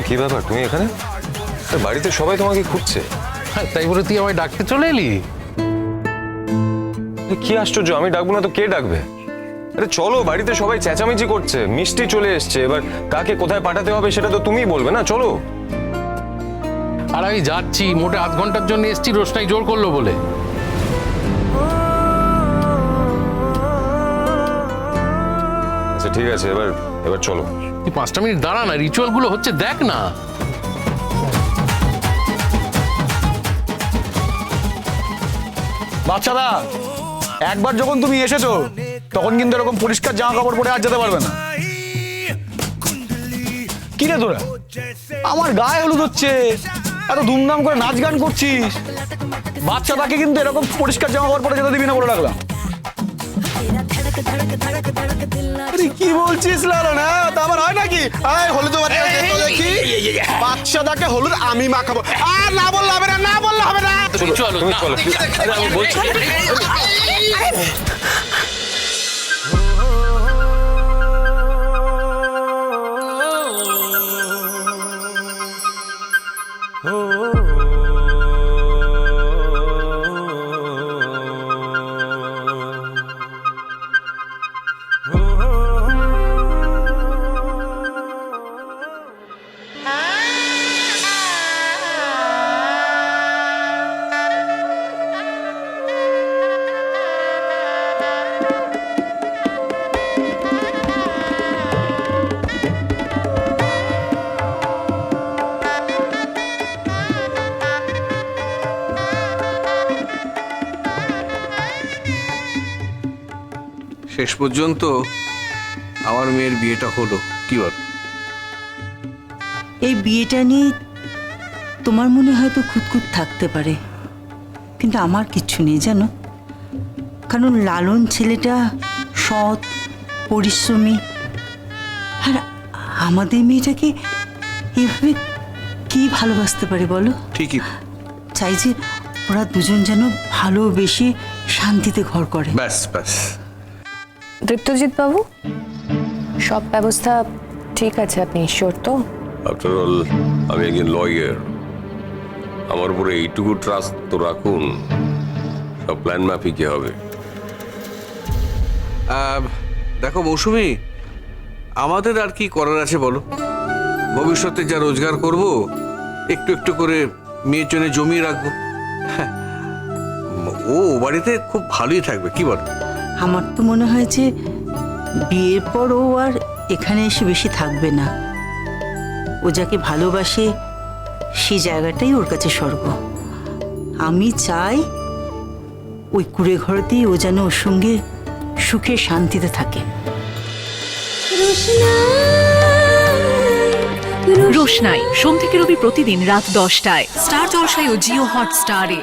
কি ব্যাপার তুমি এখানে? বাড়িতে সবাই তোমাকে খুঁজছে। তাই বলে তুই আমায় ডাকতে চলে এলি? কি আশ্চর্য, আমি ডাকবো না তো কে ডাকবে? আরে চলো, বাড়িতে সবাই চেঁচামেচি করছে, মিষ্টি চলে এসছে, এবার কাকে কোথায় পাঠাতে হবে সেটা তো তুমিই বলবে না, চলো। আর আমি যাচ্ছি, মোটে আধ ঘন্টার জন্য এসছি, রোশনাই জোর করলো বলে। আচ্ছা ঠিক আছে, এবার চলো। তুই 5টা মিনিট দাঁড়া না, রিচুয়াল গুলো হচ্ছে দেখ না। বাচ্চাদা, একবার যখন তুমি এসেছো তখন কিন্তু এরকম পরিষ্কার জামা কাপড় পরে আর যেতে পারবে না। কি রে তোরা, আমার গায়ে হলুদ হচ্ছে, এত ধুমধাম করে নাচ গান করছিস, বাচ্চাটাকে কিন্তু এরকম পরিষ্কার জামা কাপড় পরে যেতে দিবি না বলে রাখলাম। আরে কি বলছিস লালন? হ্যাঁ তা আবার হয় নাকি? হলুদ দেখি বাচ্চাটাকে হলুদ আমি মাখাবো। আর না বললে হবে না, না বললে হবে না। চলো তুমি চলো, আমি বলছি। শেষ পর্যন্ত আমার মেয়ের বিয়েটা হলো, কি বল? এই বিয়েটা নিয়ে তোমার মনে হয়তো খুঁতখুত থাকতে পারে, কিন্তু আমার কিচ্ছু নেই জানো। কারণ লালন ছেলেটা সৎ, পরিশ্রমী, আর আমাদের মেয়েটাকে এভাবে কি ভালোবাসতে পারে বলো? ঠিকই। চাই যে ওরা দুজন যেন ভালোবেসে শান্তিতে ঘর করে। ব্যাস ব্যাস। দীপ্তজিৎ বাবু, সব ব্যবস্থা ঠিক আছে? আপনি শিওর তো? আফটার অল আমি একজন লয়ার, আমার উপরে এইটুকু ট্রাস্ট তো রাখুন, সব প্ল্যান মাফিকই হবে। দেখো মৌসুমী, আমাদের আর কি করার আছে বলো? ভবিষ্যতে যা রোজগার করব একটু একটু করে মেয়ের জন্য জমিয়ে রাখবো। হ্যাঁ, ও বাড়িতে খুব ভালোই থাকবে, কি বল? আমার তো মনে হয় যে বিয়ের পর ও আর এখানে এসে বেশি থাকবে না। ও যাকে ভালোবাসে সেই জায়গাটাই ওর কাছে স্বর্গ। আমি চাই ওই কুড়ে ঘরেতেই ও যেন ওর সঙ্গে সুখে শান্তিতে থাকে। রোশনাই সোম থেকে রবি প্রতিদিন রাত 10টায় স্টার জলসায় ও জিও হটস্টারে।